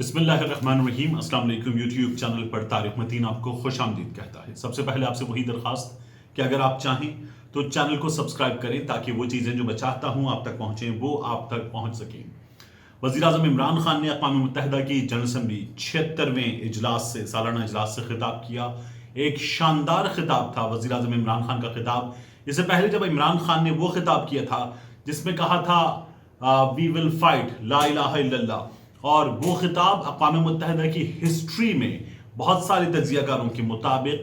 بسم اللہ الرحمن الرحیم۔ السلام علیکم۔ یوٹیوب چینل پر طارق متین آپ کو خوش آمدید کہتا ہے۔ سب سے پہلے آپ سے وہی درخواست کہ اگر آپ چاہیں تو چینل کو سبسکرائب کریں تاکہ وہ چیزیں جو میں چاہتا ہوں آپ تک پہنچیں وہ آپ تک پہنچ سکیں۔ وزیراعظم عمران خان نے اقوام متحدہ کی جنرل اسمبلی 76ویں اجلاس سے سالانہ اجلاس سے خطاب کیا۔ ایک شاندار خطاب تھا وزیراعظم عمران خان کا خطاب۔ اس سے پہلے جب عمران خان نے وہ خطاب کیا تھا جس میں کہا تھا وی ول فائٹ لا الہ الا اللہ، اور وہ خطاب اقوام متحدہ کی ہسٹری میں بہت سارے تجزیہ کاروں کے مطابق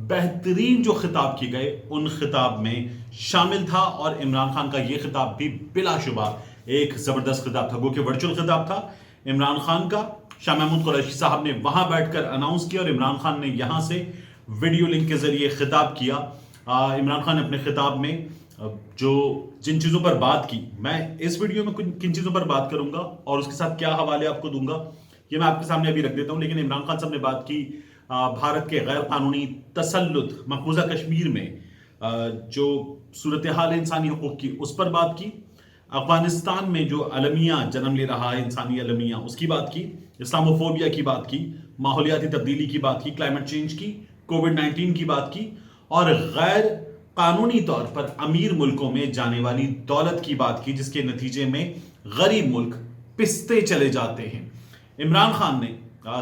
بہترین جو خطاب کیے گئے ان خطاب میں شامل تھا، اور عمران خان کا یہ خطاب بھی بلا شبہ ایک زبردست خطاب تھا۔ گو کہ ورچوئل خطاب تھا عمران خان کا۔ شاہ محمود قریشی صاحب نے وہاں بیٹھ کر اناؤنس کیا اور عمران خان نے یہاں سے ویڈیو لنک کے ذریعے خطاب کیا۔ عمران خان نے اپنے خطاب میں جن چیزوں پر بات کی، میں اس ویڈیو میں کن چیزوں پر بات کروں گا اور اس کے ساتھ کیا حوالے آپ کو دوں گا یہ میں آپ کے سامنے ابھی رکھ دیتا ہوں۔ لیکن عمران خان صاحب نے بات کی بھارت کے غیر قانونی تسلط مقبوضہ کشمیر میں جو صورتحال انسانی حقوق کی اس پر بات کی، افغانستان میں جو المیہ جنم لے رہا ہے انسانی المیہ اس کی بات کی، اسلاموفوبیا کی بات کی، ماحولیاتی تبدیلی کی بات کی، کلائمیٹ چینج کی، کووڈ-19 کی بات کی، اور غیر قانونی طور پر امیر ملکوں میں جانے والی دولت کی بات کی جس کے نتیجے میں غریب ملک پستے چلے جاتے ہیں۔ عمران خان نے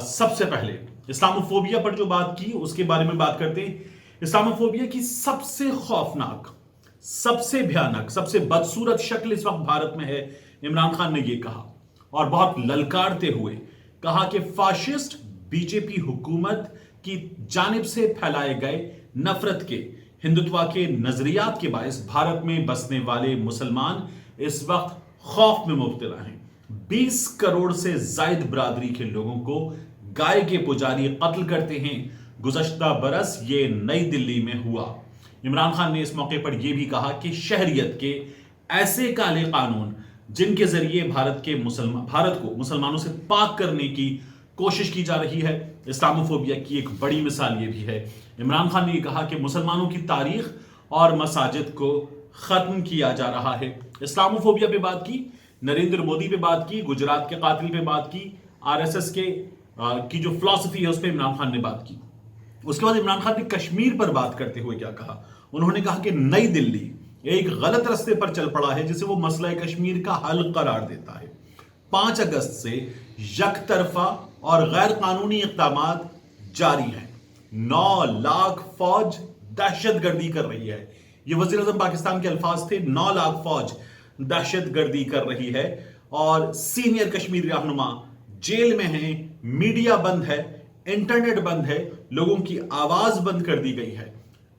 سب سے پہلے اسلاموفوبیا پر جو بات کی اس کے بارے میں بات کرتے ہیں۔ اسلاموفوبیا کی سب سے خوفناک، سب سے بھیانک، سب سے بدصورت شکل اس وقت بھارت میں ہے۔ عمران خان نے یہ کہا اور بہت للکارتے ہوئے کہا کہ فاشسٹ بی جے پی حکومت کی جانب سے پھیلائے گئے نفرت کے، ہندوتوا کے نظریات کے باعث بھارت میں بسنے والے مسلمان اس وقت خوف میں مبتلا ہیں۔ 20 کروڑ سے زائد برادری کے لوگوں کو گائے کے پجاری قتل کرتے ہیں۔ گزشتہ برس یہ نئی دلی میں ہوا۔ عمران خان نے اس موقع پر یہ بھی کہا کہ شہریت کے ایسے کالے قانون جن کے ذریعے بھارت کو مسلمانوں سے پاک کرنے کی کوشش کی جا رہی ہے، اسلاموفوبیا کی ایک بڑی مثال یہ بھی ہے۔ عمران خان نے یہ کہا کہ مسلمانوں کی تاریخ اور مساجد کو ختم کیا جا رہا ہے۔ اسلاموفوبیا پہ بات کی، نریندر مودی پہ بات کی، گجرات کے قاتل پہ بات کی، RSS کی جو فلسفی ہے اس پہ عمران خان نے بات کی۔ اس کے بعد عمران خان نے کشمیر پر بات کرتے ہوئے کیا کہا؟ انہوں نے کہا کہ نئی دلی ایک غلط رستے پر چل پڑا ہے جسے وہ مسئلہ کشمیر کا حل قرار دیتا ہے۔ 5 اگست سے یک طرفہ اور غیر قانونی اقدامات جاری ہیں۔ 9 لاکھ فوج دہشت گردی کر رہی ہے۔ یہ وزیر اعظم پاکستان کے الفاظ تھے۔ 9 لاکھ فوج دہشت گردی کر رہی ہے اور سینئر کشمیری رہنما جیل میں ہیں، میڈیا بند ہے، انٹرنیٹ بند ہے، لوگوں کی آواز بند کر دی گئی ہے۔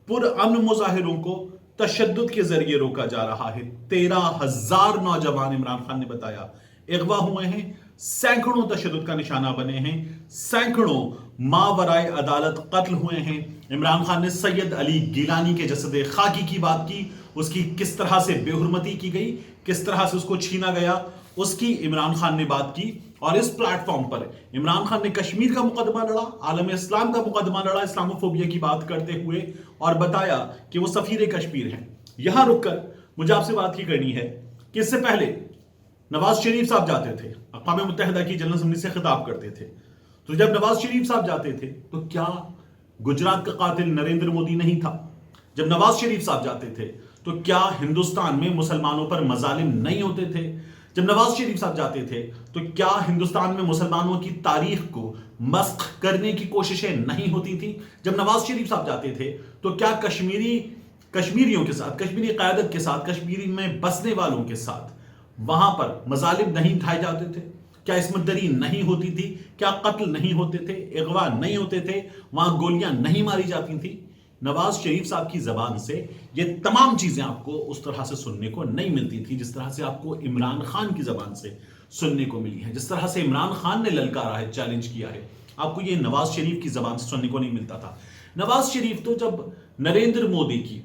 پرامن مظاہروں کو تشدد کے ذریعے روکا جا رہا ہے۔ 13,000 نوجوان عمران خان نے بتایا اغوا ہوئے ہیں، سینکڑوں تشدد کا نشانہ بنے ہیں، سینکڑوں ماورائے عدالت قتل ہوئے ہیں۔ عمران خان نے سید علی گیلانی کے جسد خاکی کی بات کی، اس کی کس طرح سے بے حرمتی کی گئی، کس طرح سے اس کو چھینا گیا، اس کی عمران خان نے بات کی۔ اور اس پلیٹ فارم پر عمران خان نے کشمیر کا مقدمہ لڑا، عالم اسلام کا مقدمہ لڑا اسلاموفوبیا کی بات کرتے ہوئے، اور بتایا کہ وہ سفیر کشمیر ہیں۔ یہاں رک کر مجھے آپ سے بات یہ کرنی ہے کہ اس سے پہلے نواز شریف صاحب جاتے تھے اقوام متحدہ کی جنرل اسمبلی سے خطاب کرتے تھے، تو جب نواز شریف صاحب جاتے تھے تو کیا گجرات کا قاتل نریندر مودی نہیں تھا؟ جب نواز شریف صاحب جاتے تھے تو کیا ہندوستان میں مسلمانوں پر مظالم نہیں ہوتے تھے؟ جب نواز شریف صاحب جاتے تھے تو کیا ہندوستان میں مسلمانوں کی تاریخ کو مسخ کرنے کی کوششیں نہیں ہوتی تھیں؟ جب نواز شریف صاحب جاتے تھے تو کیا کشمیریوں کے ساتھ، کشمیری قیادت کے ساتھ، کشمیری میں بسنے والوں کے ساتھ وہاں پر مظالم نہیں اٹھائے جاتے تھے؟ کیا عصمت دری نہیں ہوتی تھی؟ کیا قتل نہیں ہوتے تھے؟ اغوا نہیں ہوتے تھے؟ وہاں گولیاں نہیں ماری جاتی تھیں؟ نواز شریف صاحب کی زبان سے یہ تمام چیزیں آپ کو اس طرح سے سننے کو نہیں ملتی تھی جس طرح سے آپ کو عمران خان کی زبان سے سننے کو ملی ہے، جس طرح سے عمران خان نے للکارا ہے، چیلنج کیا ہے، آپ کو یہ نواز شریف کی زبان سے سننے کو نہیں ملتا تھا۔ نواز شریف تو جب نریندر مودی کی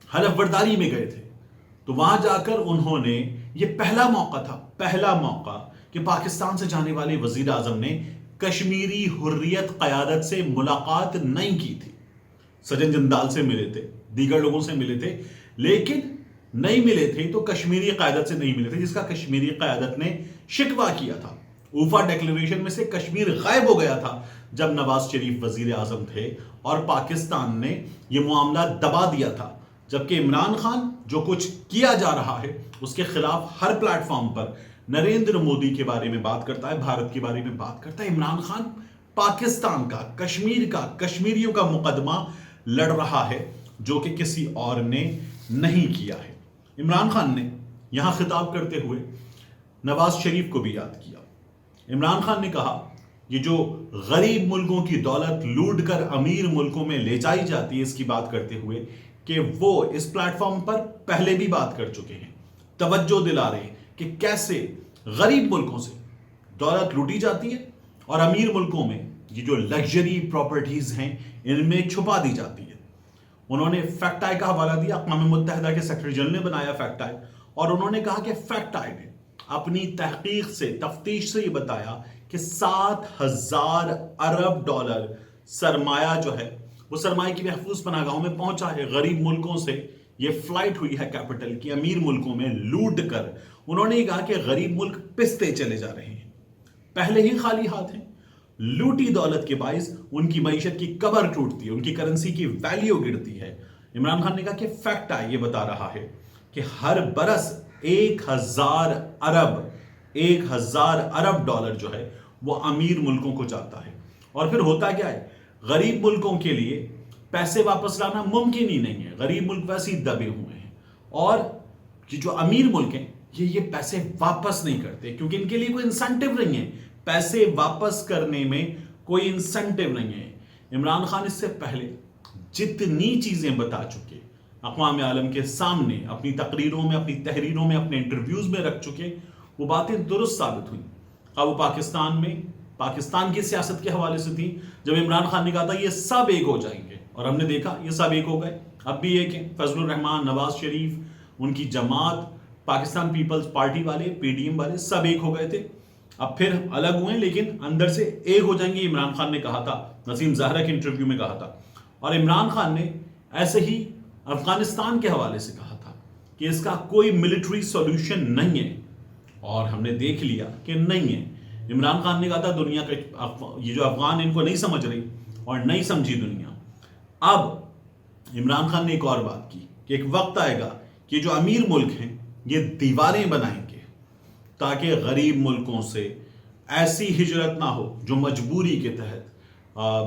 حلف برداری میں گئے تھے تو وہاں جا کر انہوں نے، یہ پہلا موقع کہ پاکستان سے جانے والے وزیر اعظم نے کشمیری حریت قیادت سے ملاقات نہیں کی تھی۔ سجن جندال سے ملے تھے، دیگر لوگوں سے ملے تھے، لیکن نہیں ملے تھے تو کشمیری قیادت سے نہیں ملے تھے، جس کا کشمیری قیادت نے شکوہ کیا تھا۔ اوفا ڈیکلیریشن میں سے کشمیر غائب ہو گیا تھا جب نواز شریف وزیر اعظم تھے اور پاکستان نے یہ معاملہ دبا دیا تھا، جبکہ عمران خان جو کچھ کیا جا رہا ہے اس کے خلاف ہر پلیٹ فارم پر نریندر مودی کے بارے میں بات کرتا ہے، بھارت کے بارے میں بات کرتا ہے۔ عمران خان پاکستان کا، کشمیر کا، کشمیریوں کا مقدمہ لڑ رہا ہے جو کہ کسی اور نے نہیں کیا ہے۔ عمران خان نے یہاں خطاب کرتے ہوئے نواز شریف کو بھی یاد کیا۔ عمران خان نے کہا یہ جو غریب ملکوں کی دولت لوٹ کر امیر ملکوں میں لے جائی جاتی ہے، اس کی بات کرتے ہوئے کہ وہ اس پلیٹ فارم پر پہلے بھی بات کر چکے ہیں، توجہ دلا رہے ہیں کہ کیسے غریب ملکوں سے دولت لوٹی جاتی ہے اور امیر ملکوں میں یہ جو لگژری پراپرٹیز ہیں ان میں چھپا دی جاتی ہے۔ انہوں نے فیکٹ آئی کا حوالہ دیا، اقوام متحدہ کے سیکرٹری جنرل نے بنایا فیکٹ آئی، اور انہوں نے کہا کہ فیکٹ آئی نے اپنی تحقیق سے، تفتیش سے یہ بتایا کہ 7,000 ارب ڈالر سرمایہ جو ہے وہ سرمایہ کی محفوظ پناہ گاہوں میں پہنچا ہے۔ غریب ملکوں سے یہ فلائٹ ہوئی ہے کیپٹل کی امیر ملکوں میں لوٹ کر۔ انہوں نے کہا کہ غریب ملک پستے چلے جا رہے ہیں، پہلے ہی خالی ہاتھ ہیں، لوٹی دولت کے باعث ان کی معیشت کی قبر ٹوٹتی ہے، ان کی کرنسی کی ویلیو گرتی ہے۔ عمران خان نے کہا کہ فیکٹ آئی یہ بتا رہا ہے کہ ہر برس 1,000 ارب ڈالر جو ہے وہ امیر ملکوں کو جاتا ہے۔ اور پھر ہوتا کیا ہے، غریب ملکوں کے لیے پیسے واپس لانا ممکن ہی نہیں ہے، غریب ملک ویسے ہی دبے ہوئے ہیں، اور یہ جو امیر ملک ہیں یہ پیسے واپس نہیں کرتے کیونکہ ان کے لیے کوئی انسینٹیو نہیں ہے، پیسے واپس کرنے میں کوئی انسینٹیو نہیں ہے۔ عمران خان اس سے پہلے جتنی چیزیں بتا چکے، اقوام عالم کے سامنے اپنی تقریروں میں، اپنی تحریروں میں، اپنے انٹرویوز میں رکھ چکے، وہ باتیں درست ثابت ہوئیں۔ اب وہ پاکستان میں پاکستان کی سیاست کے حوالے سے تھی، جب عمران خان نے کہا تھا یہ سب ایک ہو جائیں گے، اور ہم نے دیکھا یہ سب ایک ہو گئے، اب بھی ایک ہیں۔ فضل الرحمان، نواز شریف، ان کی جماعت، پاکستان پیپلز پارٹی والے، پی ڈی ایم والے سب ایک ہو گئے تھے، اب پھر الگ ہوئے لیکن اندر سے ایک ہو جائیں گے، عمران خان نے کہا تھا، نسیم زہرا کے انٹرویو میں کہا تھا۔ اور عمران خان نے ایسے ہی افغانستان کے حوالے سے کہا تھا کہ اس کا کوئی ملٹری سولوشن نہیں ہے، اور ہم نے دیکھ لیا کہ نہیں ہے۔ عمران خان نے کہا تھا دنیا کا یہ جو افغان ان کو نہیں سمجھ رہی اور نہیں سمجھی دنیا۔ اب عمران خان نے ایک اور بات کی کہ ایک وقت آئے گا کہ جو امیر ملک ہیں یہ دیواریں بنائیں گے تاکہ غریب ملکوں سے ایسی ہجرت نہ ہو جو مجبوری کے تحت،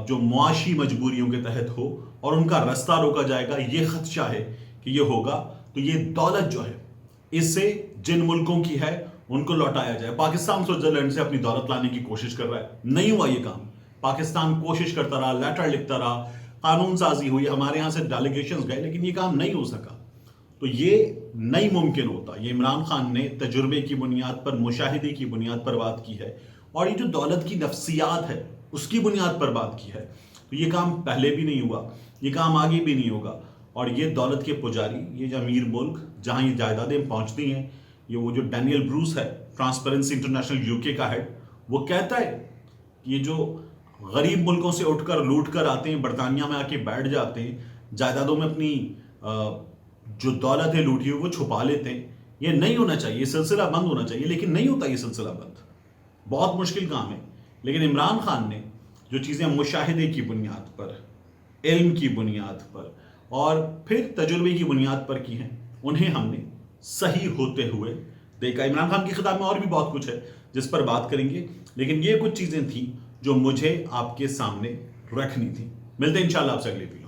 جو معاشی مجبوریوں کے تحت ہو، اور ان کا رستہ روکا جائے گا۔ یہ خدشہ ہے کہ یہ ہوگا تو یہ دولت جو ہے اس سے جن ملکوں کی ہے ان کو لوٹایا جائے۔ پاکستان سوئٹزرلینڈ سے اپنی دولت لانے کی کوشش کر رہا ہے، نہیں ہوا یہ کام۔ پاکستان کوشش کرتا رہا، لیٹر لکھتا رہا، قانون سازی ہوئی، ہمارے یہاں سے ڈیلیگیشنز گئے، لیکن یہ کام نہیں ہو سکا۔ تو یہ نہیں ممکن ہوتا۔ یہ عمران خان نے تجربے کی بنیاد پر، مشاہدے کی بنیاد پر بات کی ہے، اور یہ جو دولت کی نفسیات ہے اس کی بنیاد پر بات کی ہے۔ تو یہ کام پہلے بھی نہیں ہوا، یہ کام آگے بھی نہیں ہوگا۔ اور یہ دولت کے پجاری، یہ جو امیر ملک جہاں یہ جائیدادیں پہنچتی ہیں، یہ وہ جو ڈینیل بروس ہے، ٹرانسپیرنسی انٹرنیشنل یو کے کا ہیڈ، وہ کہتا ہے کہ یہ جو غریب ملکوں سے اٹھ کر لوٹ کر آتے ہیں، برطانیہ میں آ کے بیٹھ جاتے ہیں، جائیدادوں میں اپنی جو دولت ہے لوٹی ہوئی وہ چھپا لیتے ہیں، یہ نہیں ہونا چاہیے، یہ سلسلہ بند ہونا چاہیے، لیکن نہیں ہوتا یہ سلسلہ بند، بہت مشکل کام ہے۔ لیکن عمران خان نے جو چیزیں مشاہدے کی بنیاد پر، علم کی بنیاد پر اور پھر تجربے کی بنیاد پر کی ہیں، انہیں ہم نے صحیح ہوتے ہوئے دیکھا۔ عمران خان کی خطاب میں اور بھی بہت کچھ ہے جس پر بات کریں گے، لیکن یہ کچھ چیزیں تھیں جو مجھے آپ کے سامنے رکھنی تھی۔ ملتے ہیں انشاءاللہ آپ سے اگلی ویڈیو۔